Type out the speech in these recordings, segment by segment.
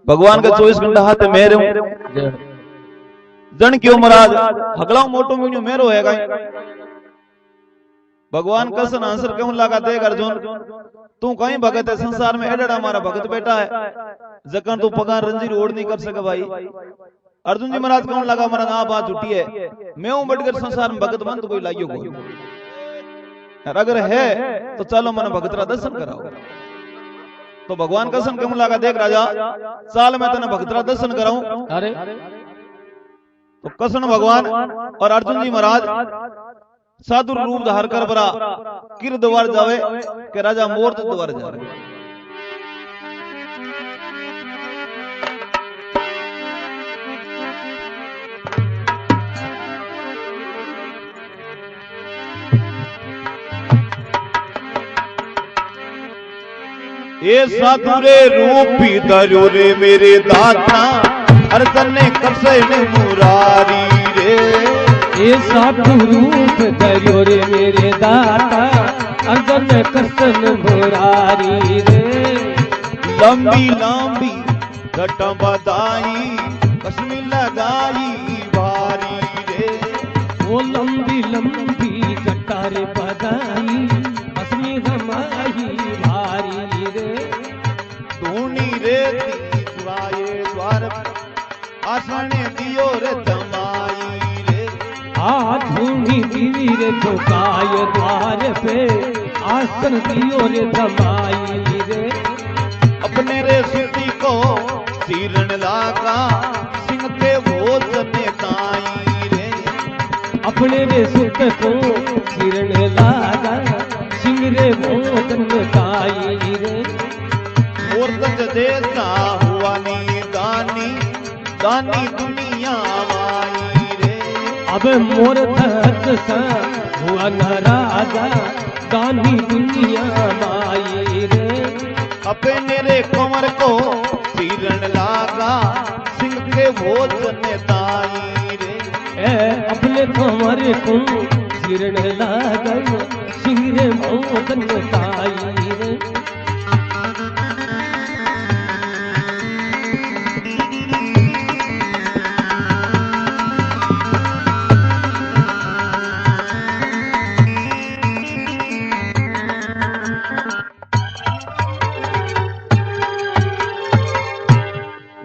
भगवान का 24 घंटा हाथ मेरे जन क्यों महाराज हगलाऊ मोटो मीनू मेरो है भगवान कसन आंसर क्यों लगा देख अर्जुन तू कहीं भगत है संसार में एडड़ा हमारा भगत बेटा है जकन तू पगार रंजीर ओढ़ नहीं कर सके भाई। अर्जुन जी महाराज कौन लगा मरा आ बात झूठी है मैं हूं बढ़कर संसार में भगत मन तो कोई लाइयो कोई अगर है तो चलो मन भगतरा दर्शन कराओ। तो भगवान कसम क्यों लगा देख राजा साल में तेने भगतरा दर्शन कराऊं। अरे तो कसन भगवान और अर्जुन जी महाराज साधु रूप धार कर बरा किर द्वार जावे के राजा मोर द्वार जावे। ये साधुरे रूपी धरो रे मेरे दाता अर्जन ने करसे में मुरारी रे। ये साधु रूप धरो रे मेरे दाता अर्जन ने करसे में मुरारी रे। लंबी लंबी घटा बदाई कसमी लगाई भारी रे। वो लंबी लंबी घटा रे बदाई कसमी रमाई भारी रे। धूनी रे द्वारे द्वार आसने दियो रे जमाई रे। आ धूनी दीवी रे झुकाय द्वार पे आसन दियो रे जमाई रे। अपने रे सुती को सीरण लागा सिंह के भोजन ताई रे। अपने रे सुत को किरण लागा सिंह रे भोजन ताई रे। और तज देता हुआ नी दानी दानी दुनिया माई रे। अब मोर धत सा हुआ न राजा दानी दुनिया माई रे। अपने रे कमर को सीरण लागा सिंह के भोजन ताई रे। अपने कमर को किरण लागा सिंह रे भोजन ताई रे।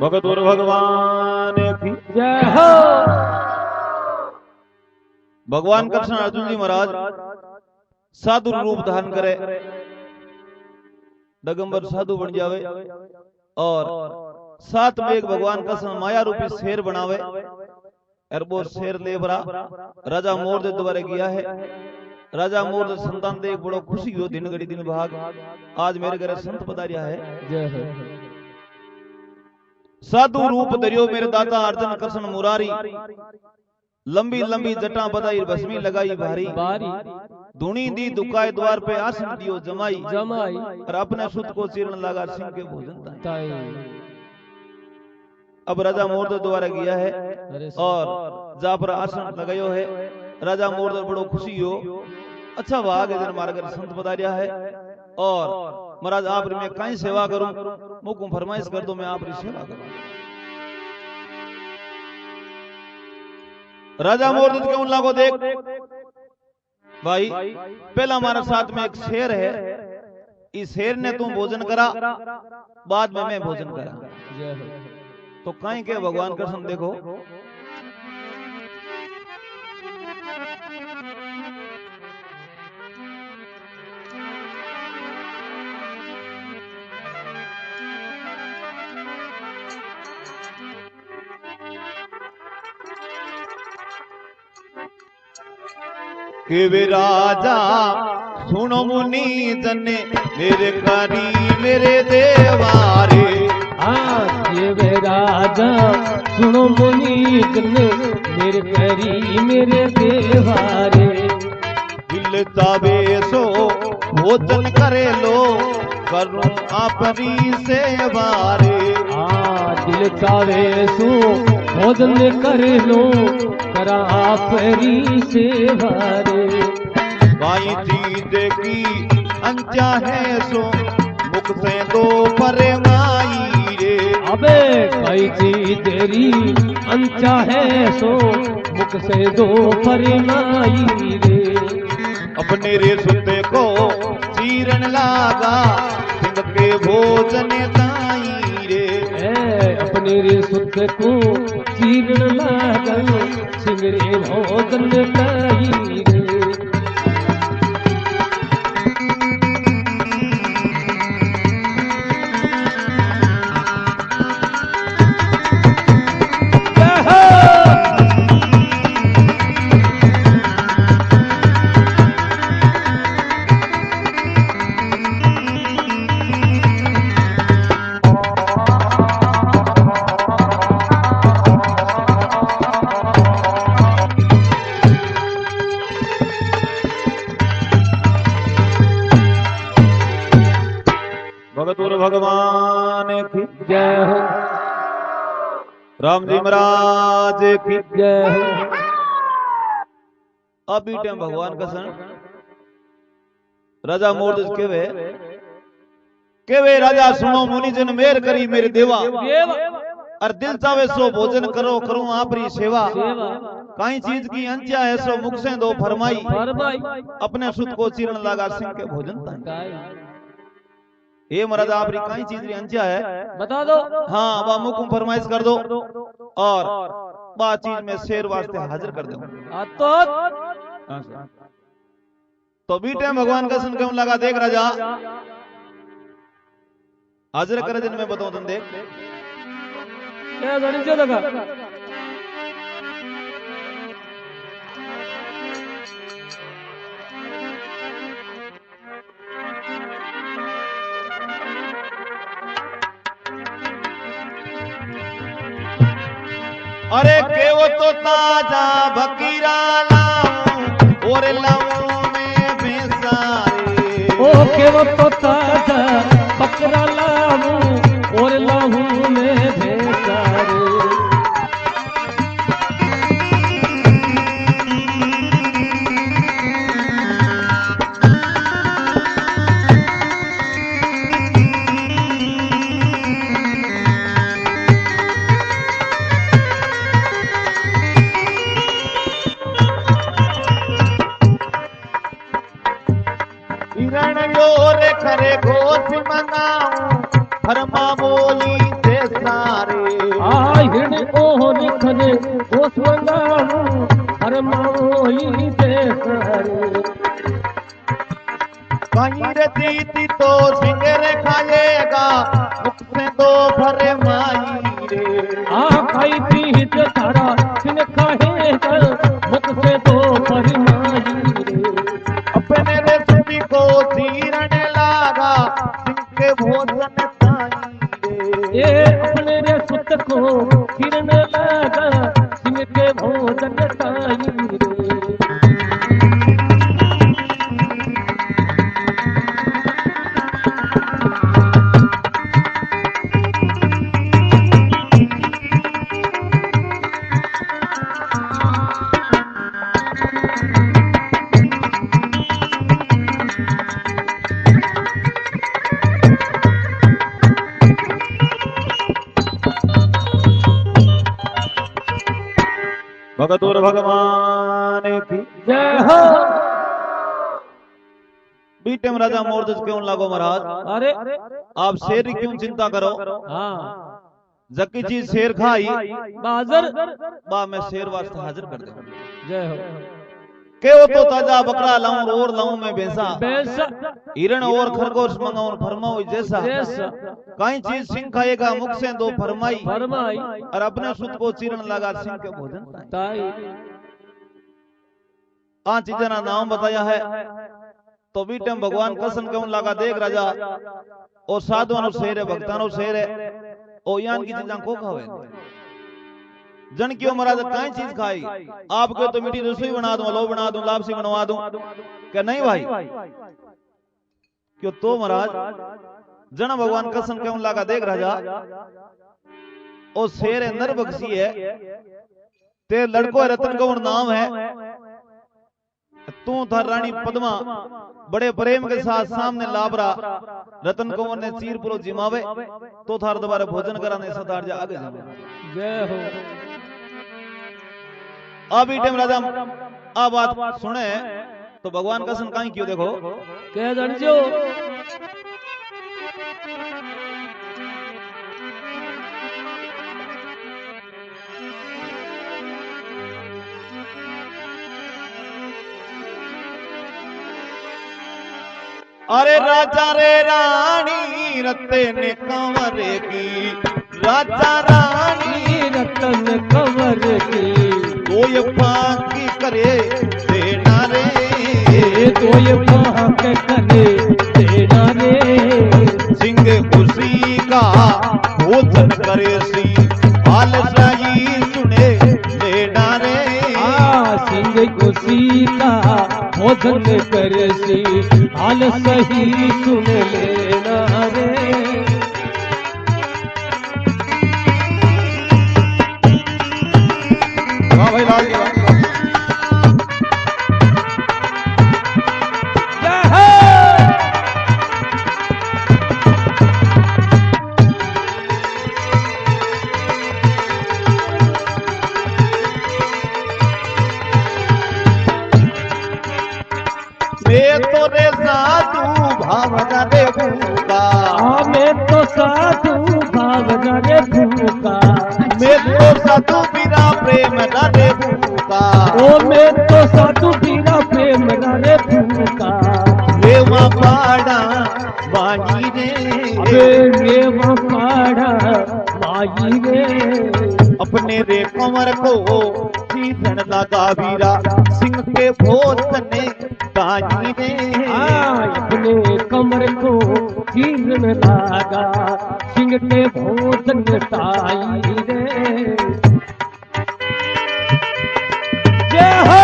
भगत और भगवान की जय हो। भगवान कृष्ण अर्जुन जी महाराज साधु रूप धारण करे डगंबर साधु बन जावे और साथ में एक भगवान कृष्ण माया रूपी शेर बनावे और वो शेर ले बरा राजा मोर दे द्वारे किया है। राजा मोर दे संतान दे बड़ो खुशी हो दिन घड़ी दिन भाग आज मेरे घर संत पधारिया है। जय हो। साधु रूप धरियो मेरे दाता अर्जुन कृष्ण मुरारी। लंबी लंबी जटा बदाई भस्मी लगाई भारी। धुनी दी दुकाय द्वार पे आसन दियो जमाई जमाई और अपने सुत को चीरण लगा सिंह के भोजन ताई। अब राजा मोर द्वारा किया है और जा पर आसन लगायो है। राजा मोर बड़ो खुशी हो अच्छा भाग है मारा घर संत पधारिया है और महाराज आप मैं कहीं सेवा करूं मुझको फरमाइश कर दो मैं आप सेवा करूं। राजा मोर क्यों लागो देख भाई पहला हमारे साथ में एक शेर है इस शेर ने तुम भोजन करा बाद में मैं भोजन करा। तो कहीं के भगवान कृष्ण देखो कि वे राजा सुनो मुनि जने मेरे करी मेरे देवारे। ये वे राजा सुनो मुनि जने मेरे करी मेरे देवारे। दिल चावे सो भोजन करे लो करूं आपरी सेवारे। दिल चावे सो भोजन करे लो करा आपरी सेवारे। बाई चीज की अंचा है सो मुख से दो पर माई रे। अबे कई चीज तेरी अंचा है सो मुख से दो फरमाई रे। अपने रे सुते को चीरन लागा सिंह के भोजन ताई रे। अपने रे सुत को चीरन लागा सिंह रे भोजन ताई रे। भगतुर भगवान की जय हो, राम जी महाराज की जय हो। अभी टाइम भगवान का सन राजा मोरदस केवे राजा सुनो मुनि जन मेर करी मेरे देवा और दिल चावे सो भोजन करो करूं आपरी सेवा। कई चीज की अंचा है सो मुख से दो फरमाई अपने सुत को चीरन लगा सिंह के भोजन ताई। ये महाराज आपरी कई चीज री अंचा है बता दो। हाँ बा मुकुम फरमाइश कर दो और बा चीज में शेर वास्ते हाजिर कर दो। तो बीटे भगवान का सुन के उन लगा देख राजा हाजिर करे दिन में बताऊं तुम देख क्या गाड़ी से लगा। अरे केवो तो ताजा बकीरा लाऊं और लाऊं में भैंसा रे। ओ केवो तो ताजा बकरा लाऊं और लाऊं में भैंसा रे। खरे घोष मंगाऊं फरमा बोली से सारे। हिरण ओह खरे घोष मंगाऊं फरमा बोली से सारे। कहीं रतीती तो सिंगर खाएगा मुख से तो भरे माई रे। खाई पी तारा सिंह खाएगा मुख से तो भरे माई रे। अपने रेसिपी को चीरन लागा सिंह के भोजन ताई रे। ये अपने रे सुत को चीरन लागा सिंह के भोजन ताई रे। भगतुर भगवान की जय हो। बीटेम राजा मोरदस क्यों लागो महाराज। अरे आप शेर की क्यों चिंता करो। हाँ जकी चीज शेर खाई बाजर बा मैं शेर वास्ते हाजिर कर दूं। जय हो। केवो तो ताजा बकरा लाऊं और लाऊं मैं भैंसा। भैंसा हिरण और खरगोश मंगाऊं फरमाओ जैसा। कई चीज सिंह खाएगा मुख से दो फरमाई और अपने सुत को चीरन लगा सिंह के भोजन ताई। पांच चीजों का नाम बताया है। तो बीटम भगवान कसम क्यों लगा देख राजा और साधुओं शेर है भक्तानो शेर है ओ यान की चीजा को खावे जन क्यों महाराज कई चीज खाई आपको तो मीठी रसोई बना दूं लो बना दूं लापसी बनवा दूं क्या नहीं भाई क्यों तो महाराज जन भगवान कसम क्यों लगा देख राजा ओ शेर है नर बख्शी है ते लड़को रतन गौड़ नाम है तू था रानी पद्मा बड़े प्रेम के साथ सामने लाबरा रतन कंवर ने चीर पुरो जिमावे तो थार दोबारा भोजन कराने सतार जा आगे जावे। जय हो। अभी टाइम राजा आ बात सुने तो भगवान का सन कहीं क्यों देखो कह दंजो अरे राजा रे रानी रत्ते ने कंवर की राजा रानी रतन कंवर की कोई पाकी करे देना रे कोई पाक करे देना रे सिंह खुशी का भोजन करे सी हाल सही सुने देना रे सिंह खुशी का भोजन करे सी हाल सही सुन लेना रे। हाँ भाई लाल जी मैं तो रे साधु भावना रे भूखा मैं तो साधु भावना रे भूखा मैं तो साधु बिना प्रेम न रे भूखा मैं तो साधु बिना प्रेम न रे भूखा रेवा पाड़ा बाजी रे रेवा पाड़ा बाजी रे अपने रे कंवर को सीधन लगा वीरा सिंह के भोजन ताजी रे अपने कमर को कीर्तन लागा सिंह के भोजन ताई रे। जय हो।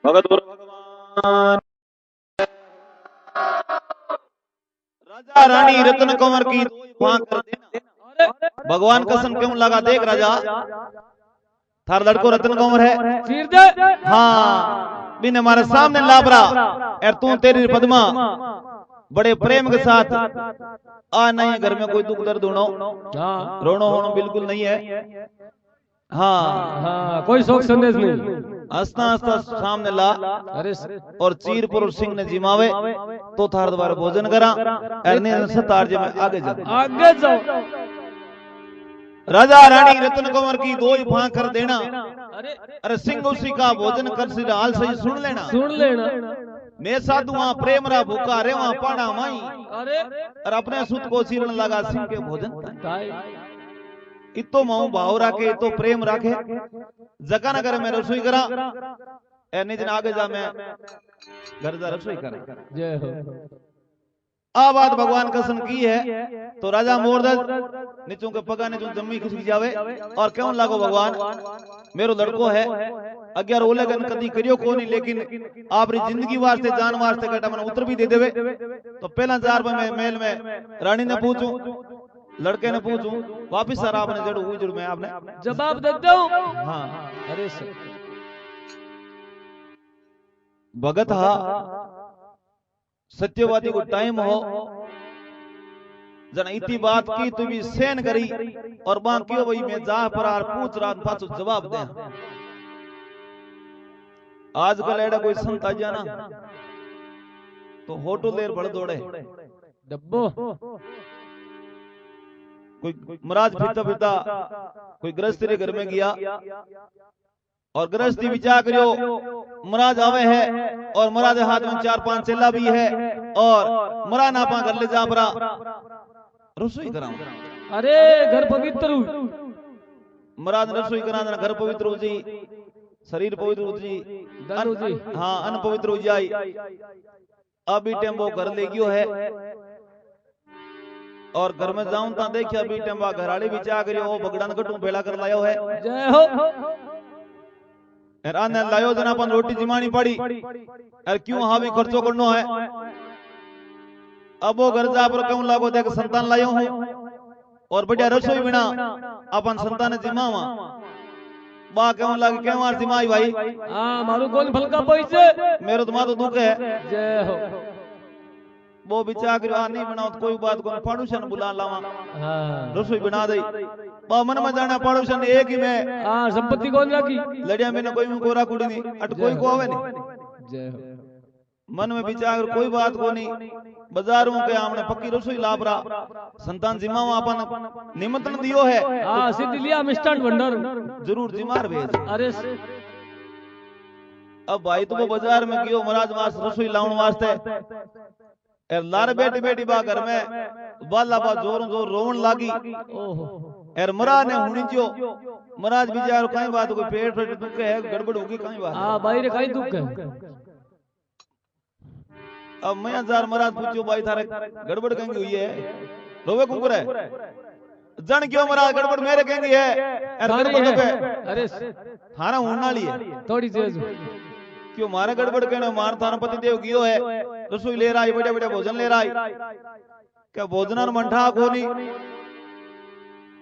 भगत भगवान राजा रानी रत्न कंवर की वहां कर देना भगवान कसम क्यों लगा देख राजा थार लड़को रत्न कंवर है चीर दे। हाँ बिन हमारे सामने लाबरा और तू तेरी पद्मा बड़े प्रेम के साथ आ नहीं घर में कोई दुख दर्द होना रोनो होना बिल्कुल नहीं है। हाँ कोई शोक संदेश नहीं। हंसता हंसता सामने ला अरे और चीर पुरुष सिंह ने जिमावे तो थार द्वारा भोजन करा सतार जे में आगे जाओ। राजा रानी रत्न कंवर की दो फां कर देना अरे सिंह उसी का भोजन कर सिर हाल सही सुन लेना मैं साधु वहां प्रेम रा भूखा रे वहां पाड़ा माई और अपने सुत को सिरन लगा सिंह के भोजन इतो माऊ भाव राखे इतो प्रेम राखे जका न करे मैं रसोई करा एने दिन आगे जा मैं घर जा रसोई करा। जय हो। आ बात भगवान कसम की है तो राजा मोरदज नीचों के पगा ने जो जम्मी खिसक जावे और क्यों लागो भगवान मेरो लड़को है 11 ओलेगन कदी करियो को नहीं लेकिन आपरी जिंदगी वास्ते जान वास्ते कटा मन उत्तर भी दे देवे तो पहला 4 में मेल में रानी ने पूछूं लड़के ने पूछूं वापिस सर आपने जड़ हुई जुड़ में आपने जवाब दे दो। हाँ अरे सर भगत हा सत्यवादी को टाइम हो जना इतनी बात की तू भी सहन करी और बाकी वही मैं जा पर पूछ रहा पाछो जवाब दे। आजकल एड़ा कोई संत आ जाना तो होटो देर बढ़ दौड़े डब्बो कोई महाराज फिरता फिरता कोई गृहस्थी रे घर में गया और गृहस्थी विचार करियो महाराज आवे है और महाराज हाथ में 4-5 चेला भी है और मरा नापा घर ले जा बरा रसोई कराऊं। अरे घर पवित्र महाराज रसोई करा घर पवित्र हो जी शरीर पवित्र हो जी धनु जी हाँ अन पवित्र हो जाई। अभी टेम्बो घर ले गयो है और घर में जाऊं ता देखिया अभी टेम्बा घराड़ी भी चा करियो ओ बगड़न कटू भेला कर लायो है। जय हो यार आने लायो जना अपन रोटी जिमानी पड़ी यार क्यों हावी खर्चो करनो है। अब वो घर जा पर कहूं लागो देख संतान लायो हूं और बढ़िया रसोई बिना अपन संतान जिमावा बा कहूं लागे केवार जिमाई भाई हां मारू कौन फलका पैसे मेरो तो मातो दुख है। जय हो वो बिचा कर नहीं बनाओ तो कोई बात को पड़ोसन बुला लावा हां रसोई बना दई बा मन में जाना पड़ोसन एक ही में हां संपत्ति कौन राखी लड़िया में कोई में कोरा कुड़ी नहीं अट कोई को आवे नहीं। जय हो मन में विचार कोई बात को नहीं बाजारों के हमने पक्की रसोई लाभरा संतान जिमावा अपन निमंत्रण दियो है। हां सिद्ध लिया मिष्टान भंडार जरूर जिमार भेज। अरे अब भाई तो वो बाजार में गयो महाराज वास रसोई लाउन वास्ते एर लार बेटी बेटी बा घर में बाला बा जोर जोर रोवन लागी। ओहो एर मरा ने हुनी जो महाराज बिचारो कई बात कोई पेट पेट दुख है गड़बड़ होगी कई बात। हां भाई रे कई दुख है। अब मैं हजार महाराज पूछो भाई थारे गड़बड़ कहेंगे हुई है रोवे कुकुर है जन क्यों महाराज गड़बड़ मेरे कहेंगे है गड़बड़ पे अरे थारा होना ली है थोड़ी तेज क्यों मारे गड़बड़ कहने मार थारा पति देव गियो है रसोई ले रहा है बड़े बड़े भोजन ले रहा है क्या भोजन मंठा कोनी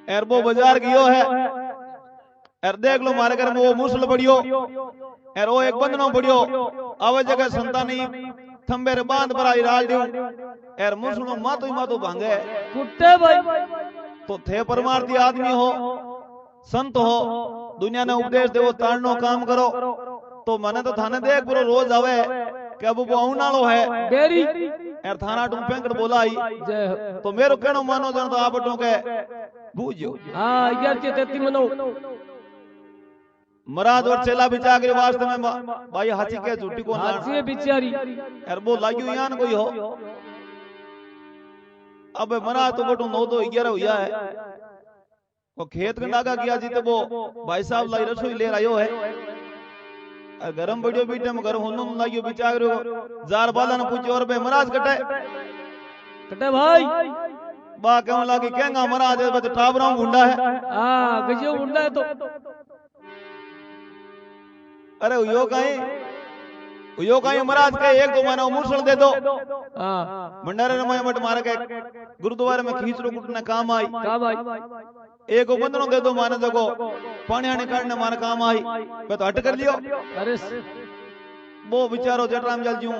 एर वो बाजार गियो है एर देख लो मारे घर में वो मुसल पड़ियो एर वो एक बंधनो पड़ियो आवे जगह संतानी थंबे रे बांध बराई राल दियो एर मुसलो मातो ही मातो भांगे कुत्ते भाई तो थे परमार्थी आदमी हो संत हो दुनिया ने उपदेश देवो ताड़नो काम करो तो मने तो थाने देख पूरा रोज आवे कि अब वो औनालो है बेरी एर थाना टू पेंकड़ बोलाई जय हो तो मेरो कहनो मानो जन तो आपटो के बूझो। हां 11:33 मनो महाराज और चेला बिचा के वास्ते में भाई हाथी के झूठी को हाथी बिचारी यार वो लागियो यान कोई हो। अब महाराज तो बटू 9 तो 11 हुआ है वो खेत में नागा किया जी तो वो भाई साहब लाई रसोई ले आयो है गरम बढ़ियो बीटे में घर होनो लागियो बिचा के जार बाला ने पूछो और बे महाराज कटे कटे भाई बा कहने लगी कहंगा महाराज बस टाबरा गुंडा है। हां गजो गुंडा है तो अरे यो कहीं महाराज के एक दो महीना मुसल दे दो। हां भंडारे में मट मार के गुरुद्वारे में खींचरो कुटने काम आई एक बंदनो दे दो माने जगो पानी आने काटने माने काम आई मैं तो हट कर लियो। अरे वो बेचारो जटराम जल जू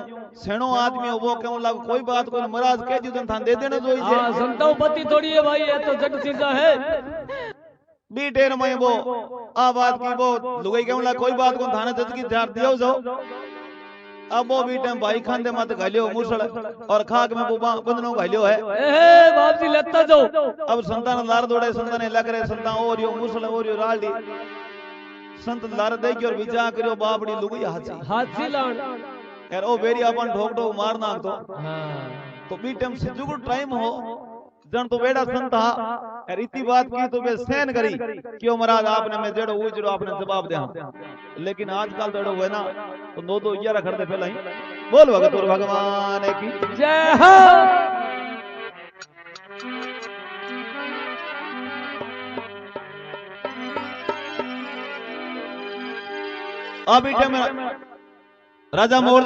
सेनो आदमी हो वो क्यों लागो कोई बात कोई महाराज कह दी थान दे देने जोई जे। हां संताओ पति थोड़ी है भाई ये तो जट सीधा है बीटेर में वो आ बात की वो लुगाई क्यों ला कोई बात को थाने जज की जार दियो जो अब वो बीटे भाई खांदे मत घालियो मुसल और खाक में वो बंदनो घालियो है। ए बाप जी लेता जो अब संतान लार दौड़े संतान लग रहे संतान और यो मुसल और यो राली संत लार दे के और विचार करियो बापड़ी लुगाई हाथी लान यार ओ बेरी अपन ठोक ठोक मार नाख तो। हां तो बीटम से जुगुड़ टाइम हो जन तो बेड़ा संत हा यार इतनी बात की तो बे सहन करी क्यों महाराज आपने मैं जेड़ो उजरो आपने जवाब दे। लेकिन आजकल तो हुए ना तो 9 तो 11 खड़े पहले ही बोल भगत और भगवान की जय हो। अभी में राजा मोर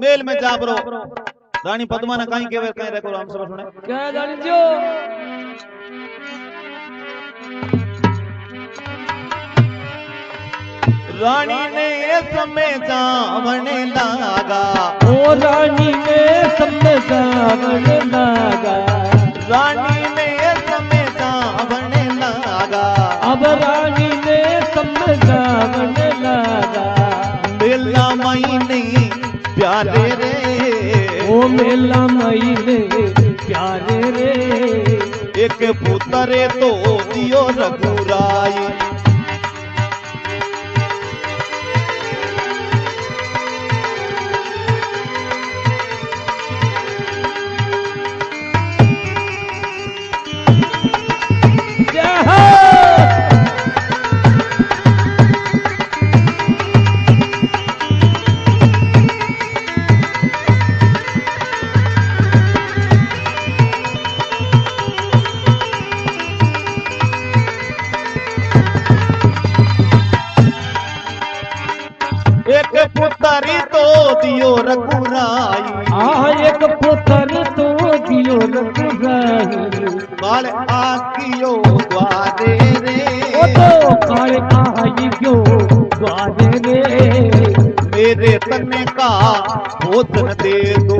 मेल में जा परो रानी पद्मा ने कहीं केवे कहीं रखो राम सब सुने क्या जानी जो रानी ने समय जावने लागा ओ रानी ने समय जावने लागा रानी ने समय जावने लागा अब रानी ने समय जावने लागा मेला महीने प्यारे रे ओ मेला महीने प्यारे रे एक पुतरे तो दियो रघुराई दियो रघुराई। एक पुत्र तो दियो रघुराई। काल आकियो द्वारे रे। ओ तो काल आकियो द्वारे रे। मेरे तन का भोजन दे दो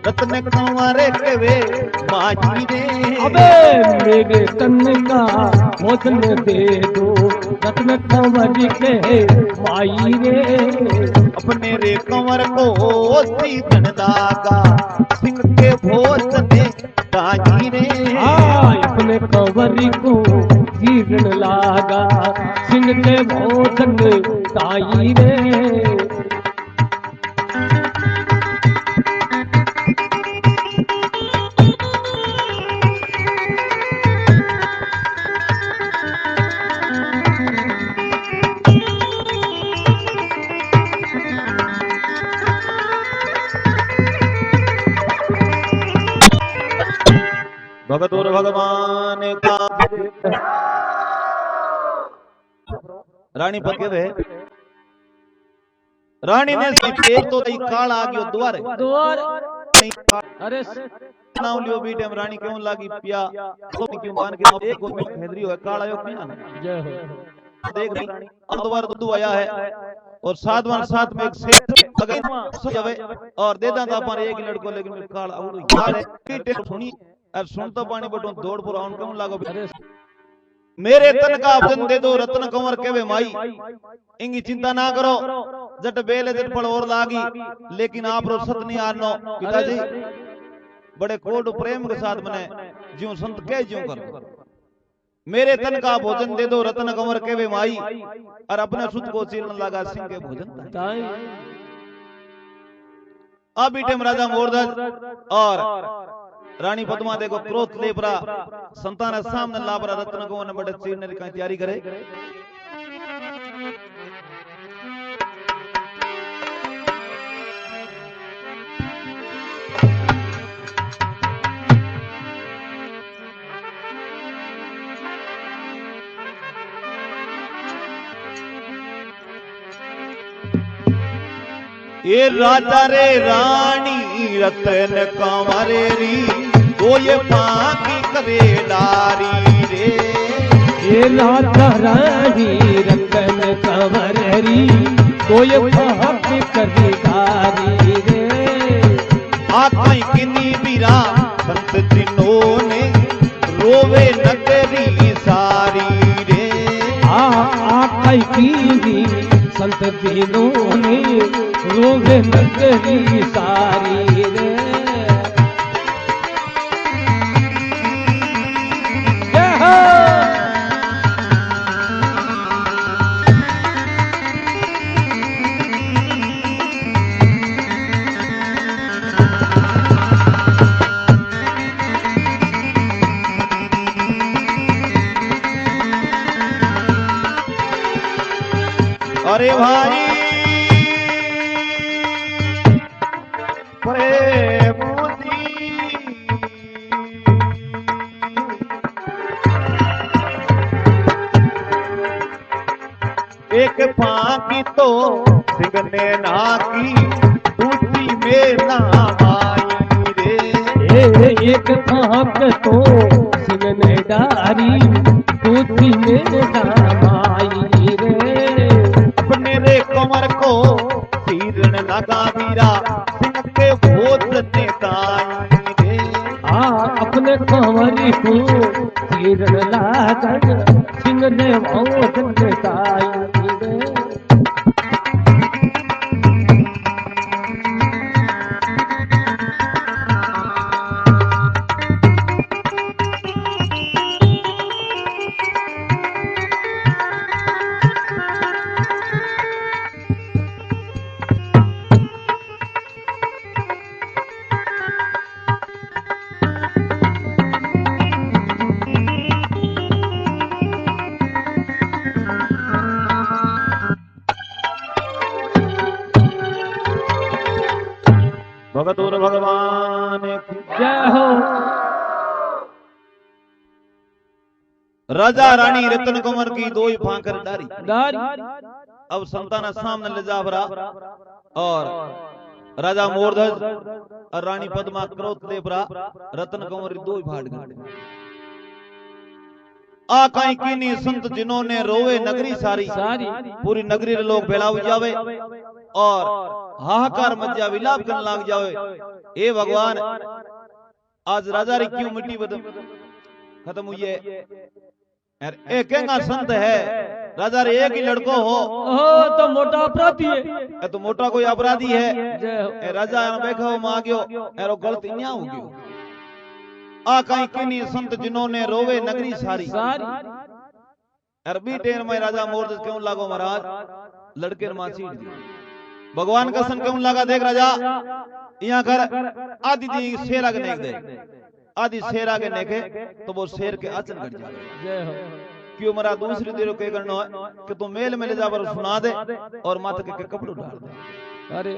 रत्न कंवर केवे माई रे। अबे मेरे तन का भोजन दे दो रत्न कंवर के माई रे। अपने रे कंवर को सीधन दागा सिंह के भोजन दाई रे। अपने कंवर को जीवन लागा सिंह के भोजन दाई रे। भगत और भगवान का रानी पद के रानी ने एक तो काल आ गयो द्वार अरे नाम लियो बीटे में रानी क्यों लागी पिया तो क्यों मान के एक को हैदरी हो काल आयो पिया जय हो। देख रानी अब दोबारा दुदू आया है और साथ में एक सेठ लगे और दे दा पर एक लड़को लेकिन काल आउड़ काल है बीटे सुनी और सुन तो पानी बटो दौड़ पर आउन क्यों लागो। मेरे तन का भजन दे दो रत्न कंवर केवे माई। इंगी चिंता ना करो जट बेले जट फल और लागी लेकिन आप रो सत नहीं आनो पिताजी बड़े कोट प्रेम के साथ मने ज्यों संत कह ज्यों कर। मेरे तन का भोजन दे दो रत्न कंवर केवे माई और अपने सुत को चीरने लगा सिंह के भोजन। अब बीटे राजा मोरध्वज और रानी पद्मा देखो क्रोध ले परा संतान सामने लापरा रत्न को ने बड़े चीरने की तैयारी करे। ये राजा रे रानी रतन कंवर री तो ये पाकी करे डारी रे। ये राजा रानी रतन कंवर री तो ये पाकी करे डारी रे। आकाई किन्नी बीरा संत जिन्होंने रोवे नगरी सारी रे। आकाई किन्नी संत जिन्होंने रोवे नगरी सारी रे। अरे भाई प्रेम एक फांकी तो सिंह ने ना की दूसरी में ना आई रे। एक फांक तो सिंह ने डारी दूसरी में ना आई रे। अपने रे कंवर को तीरन लगा बीरा सिंह के भोजन दाई रे। अपने कंवर को तीरन लगा सिंह ने भोजन दाई रे। भगत और भगवान जय हो। राजा रानी रतन कुमार की दो ही फांकर डारी। डारी अब संतान सामने ले जा भरा और राजा मोरध्वज और रानी पद्मा क्रोध देवरा रतन कंवर दो ही भाट गए। आ कहीं कीनी संत जिन्होंने रोवे नगरी सारी पूरी नगरी रे लोग भेला हो जावे और हाहाकार मच जावे विलाप करने लग जावे। ए भगवान आज राजा री क्यों मिट्टी बदम खत्म हुई है। एक संत है राजा रे एक ही लड़को हो तो मोटा अपराधी है। ए तो मोटा कोई अपराधी है। ए राजा बैठा हो मांग्यो एरो गलत इन्या हो गयो। आ कहीं किनी संत जिन्होंने रोवे नगरी सारी अरबी टेर में राजा मोरध्वज क्यों लागो महाराज लड़के मां सीट दी भगवान का सन क्यों लगा। देख राजा यहाँ कर आदि दी शेर आगे नेक दे आदि शेर आगे नेके तो वो शेर के आचन कट जाए। क्यों मरा दूसरी देर के करना है कि तू मेल में ले जा पर सुना दे और माथे के कपड़े डाल दे। अरे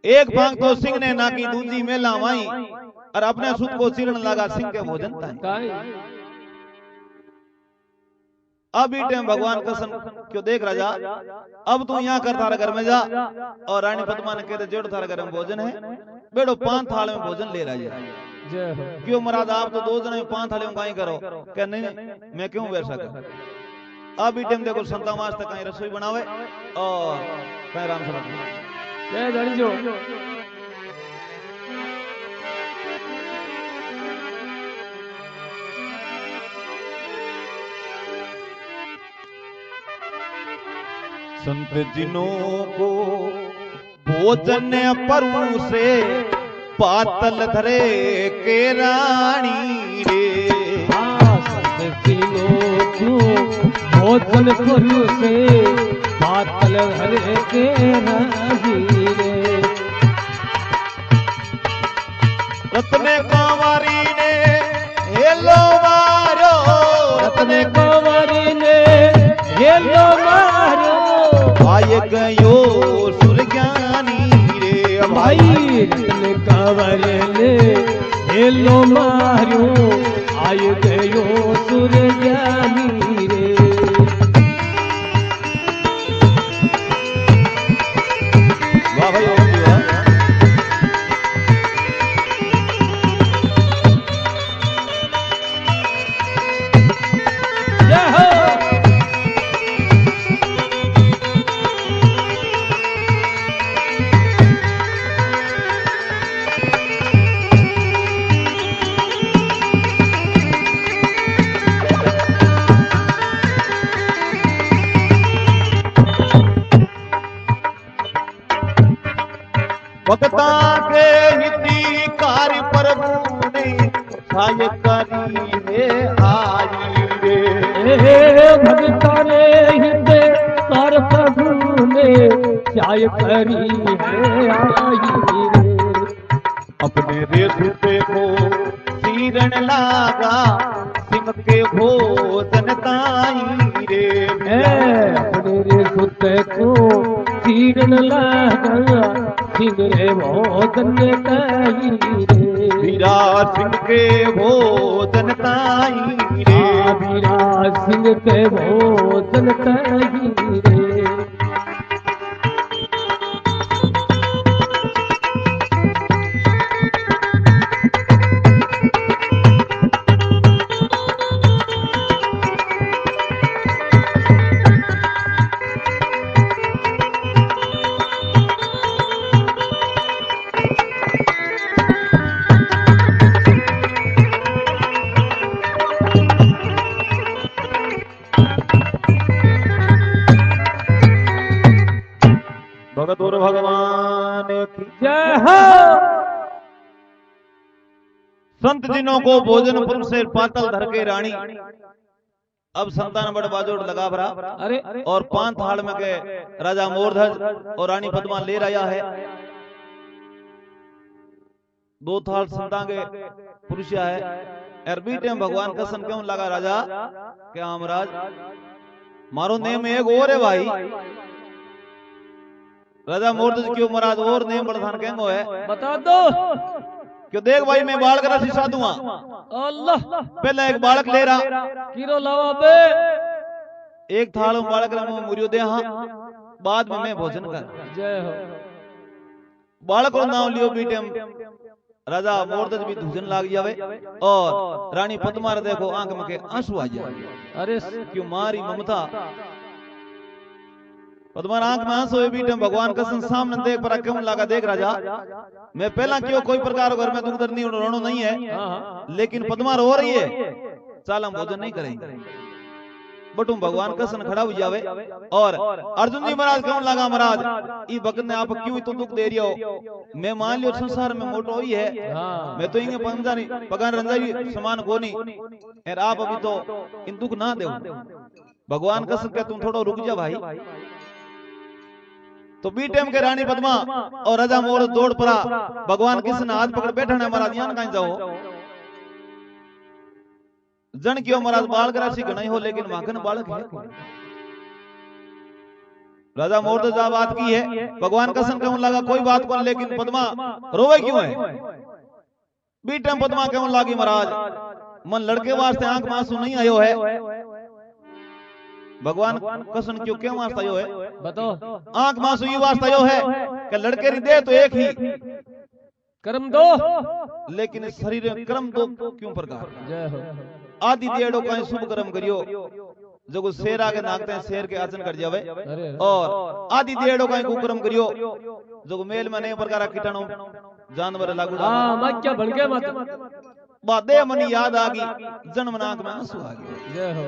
एक भांग तो सिंह ने ना की दूजी मेला माई और अपने सुख को चिरण लगा सिंह के भोजन ताई। अब ही टाइम भगवान कसम क्यों देख राजा अब तू यहाँ कर थारा घर में जा और रानी पद्मा ने कहते जेड़ थारा घर में भोजन है बेड़ो 5 थाल में भोजन ले राजा। क्यों महाराज आप तो 2 जने 5 थालियों कहीं करो कह नहीं मैं क्यों वैसा कर। अब ही टाइम देखो संता मास तक कहीं रसोई बनावे और कहीं राम सभा संत जिनों को भोजन परूसे पातल धरे के रानी रे। संत जिनों को भोजन परूसे पातल धरे के रानी रे। रत्ने कांवरी ने हेलो मारो रत्ने कांवरी ने हेलो मारो आए गयो सुरज्ञानी रे भाई रत्न कंवर ने हेलो मारो आए गयो सुरज्ञानी रे। वाह भाई ओम जी वाह। जय हो भक्ता के हिती कार्य प्रभु ने छाय करी रे आई रे। भक्ता रे हिंदे कार प्रभु ने छाय करी है आई रे। अपने रेसुपे को सीरण लागा सिंह के भोजन ताई रे। अपने रेसुपे को सीरण लागा सिंह रे भोजन ताई रे। वीरा सिंह के भोजन ताई रे। वीरा सिंह के भोजन ताई रे। भगतुर भगवान की जय हो। संत जिनों को भोजन पुरुष से पातल धर के रानी। अब संतान बड़ बाजोड़ लगा भरा अरे और 5 थाल में के राजा मोरध्वज और रानी पद्मा ले रहा है। 2 थाल संता के पुरुष है अरबी टाइम भगवान का सन क्यों लगा राजा क्या महाराज मारो नेम एक और है भाई। राजा मोरध्वज क्यों महाराज और नेम प्रधान केंगो है बता दो। क्यों देख भाई मैं बालक रसी साधुआ अल्लाह पहले एक बालक ले रहा किरो लावा बे। एक थाल में बालक मुरियो दे हाँ बाद में मैं भोजन कर। जय हो। बालक रो नाम लियो बीटेम राजा मोरदज भी धुजन लाग जावे और रानी पद्मा रे देखो आंख में के आंसू आ जावे। अरे क्यों मारी ममता पद्मा आंख में आंसू है बीटेम भगवान कसम सामने देख पर क्यों लगा देख राजा मैं पहला क्यों कोई प्रकार घर में दुख दर्द नहीं रोनो नहीं है लेकिन पद्मा रो रही है चाल हम भोजन नहीं करेंगे बटू भगवान कसम खड़ा हो जावे और अर्जुन जी महाराज कहने लगा महाराज ये भक्त ने आप क्यों तो दुख दे रही हो मैं मान लियो संसार में मोटो ही है मैं तो इंगे पंजानी पगान रंजाई समान को नहीं और आप अभी तो इन दुख ना दे भगवान कसम के तुम थोड़ा रुक जा भाई। तो बी टाइम के रानी पद्मा और राजा मोर दौड़ पड़ा भगवान किसने हाथ पकड़ बैठा है महाराज यहाँ कहीं जाओ जन क्यों महाराज बालक राशि गणाई हो लेकिन माखन बालक है। राजा मोर तो बात की है भगवान कसम कहने लगा कोई बात कौन लेकिन पद्मा रोवे क्यों है। बी टाइम पद्मा कहने लगी महाराज मन लड़के वास्ते आंख में आंसू नहीं आयो है भगवान कसम क्यों क्यों वास्ते आयो है बताओ। आंख में आंसू ये वास्ते आयो है कि लड़के री दे तो एक ही कर्म दो लेकिन शरीर में कर्म दो क्यों प्रकार जय हो। आदि देड़ो कहीं शुभ कर्म करियो जो शेर आगे नागते हैं शेर के आसन कर जावे और आदि देड़ो कहीं कुकर्म करियो जो मेल में नए प्रकार कीटाणु जानवर लागू मत क्या भड़के मत बादे मनी याद आ गई जन्म नाक में आंसू आ गए। जय हो।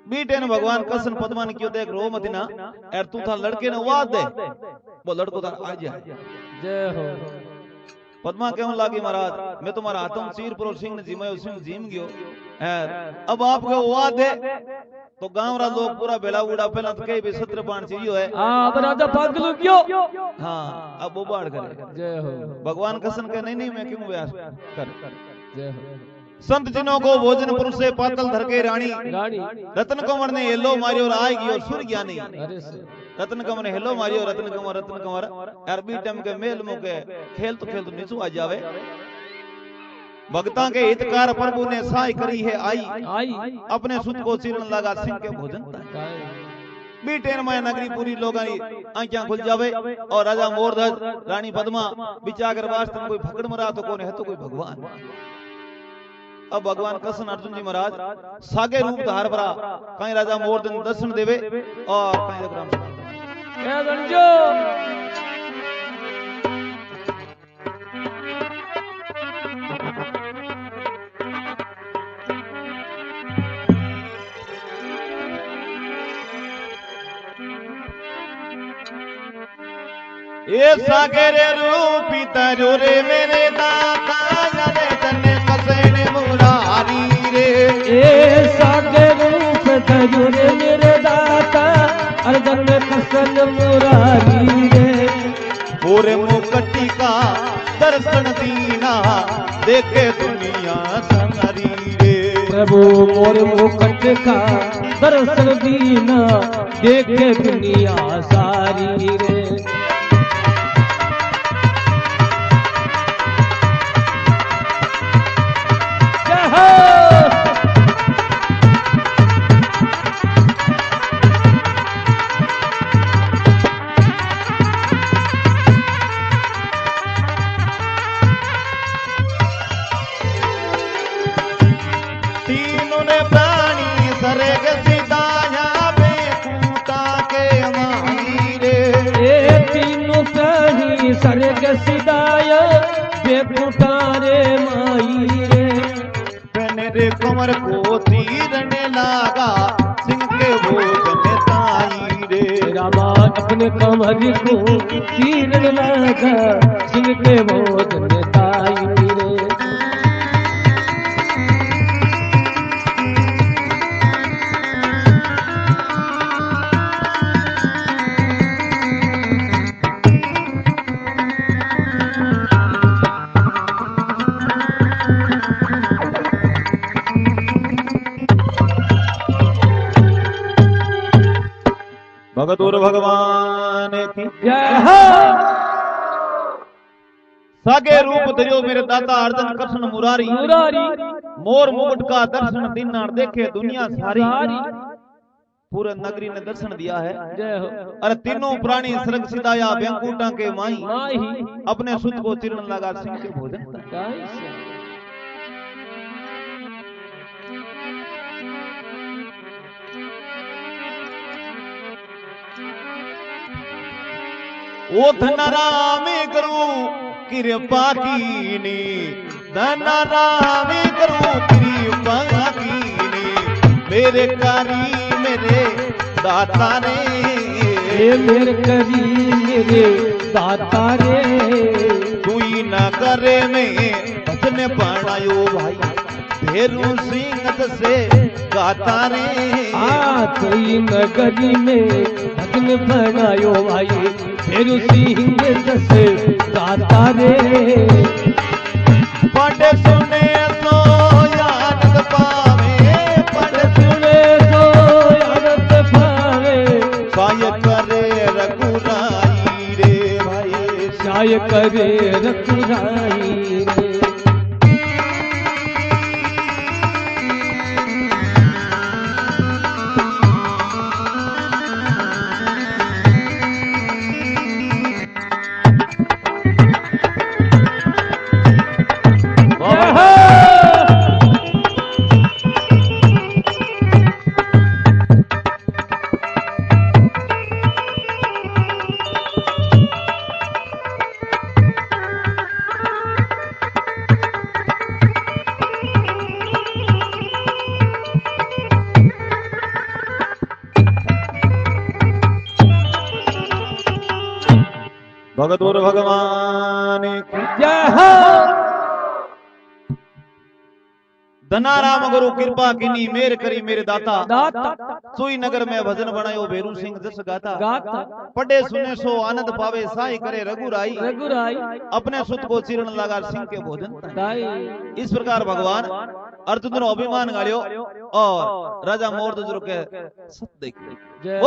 बीटे ने भगवान कसम पद्मा ने क्यों देख रो मत ना यार तू था लड़के ने वाद दे वो लड़को था आ जा। जय हो। पद्मा कहने लगी महाराज मैं तुम्हारा हाथों चीर पर सिंह ने जिमायो सिंह जिम गयो अब आपको वाद दे तो गांव रा लोग पूरा बेला उड़ा पहला तो कई भी सत्र पान चीरियो है अब राजा पागल क्यों हां अब वो बाढ़ करे। जय हो। भगवान कसम के नहीं मैं क्यों व्यास कर। जय हो। संत जिनों को भोजन पुरुष से पातल धर के रानी रत्न कंवर ने हेलो मारियो और आएगी और सूर्य ज्ञानी रत्न कंवर ने हेलो मारियो रत्न कंवर यार बी टाइम के मेल मुके खेल तो नीचू आ जावे। भक्ता के हितकार प्रभु ने सहाय करी है आई अपने सुत को चीरन लगा सिंह के भोजन बी टेन में नगरी पूरी लोग आंखें खुल जावे और राजा मोरध्वज रानी पद्मा बिचाकर वास्तव में कोई फकड़ मरा तो कौन है तो कोई भगवान। अब भगवान कृष्ण अर्जुन जी महाराज सागे रूप धार परा कहीं राजा मोरधन दर्शन देवे और कहीं राम ये सागे रे रूपी तारो रे मेरे दाता जाने तने कसने मुरारी रे ए सागे रूप तारो रे मेरे दाता अर्जन में कसन मुरारी रे पूरे मुकट्टी का दर्शन दीना देखे दुनिया संगरी रे प्रभु मोर मुकुट का दर्शन दीना देखे दुनिया सारी रे। सर्ग सिदाया बेपुटारे माई रे पहने रे कमर को तीरने लागा सिंह के भोजन ताई रे रामा अपने कमर को तीरने लागा सिंह के भोजन ताई रे। भगतुर भगवान की जय हो। सागे रूप धरियो मेरे दाता अर्जन कृष्ण मुरारी मोर मुकुट का दर्शन दीनार देखे दुनिया सारी पूरे नगरी ने दर्शन दिया है। जय हो। अरे तीनों प्राणी सरक सिदाया व्यंकुटा के माई माही अपने सुत को चिरण लगा सिंह के भोजन। जय श्याम। ओ धनराम करू कृपा कीनी, धनराम करू कृपा कीनी, मेरे कारी मेरे दाता रे, मेरे करी मेरे दाता रे, तू ही न करे में भजन बनायो भाई, भेरू सिंह से गाता रे, कोई नगरी में भजन बनायो भाई, भेरू सिंह से गाता रे, पढ़ सुने सो याद पावे, पढ़ सुने सो याद पावे, साय करे रघुराई रे भाई, साय करे रघुराई रे। भगत और भगवान की जय हो। धनाराम गुरु कृपा किनी, मेर करी मेरे दाता, दाता सुई नगर में भजन बनायो भेरू सिंह जस गाता, गाता पढ़े सुने सो आनंद पावे, साई करे रघुराई, रघुराई, अपने सुत को चिरण लगा सिंह के भोजन। दाई। इस प्रकार भगवान अर्जुन अभिमान गाड़ियो और राजा मोर के सत देख। जय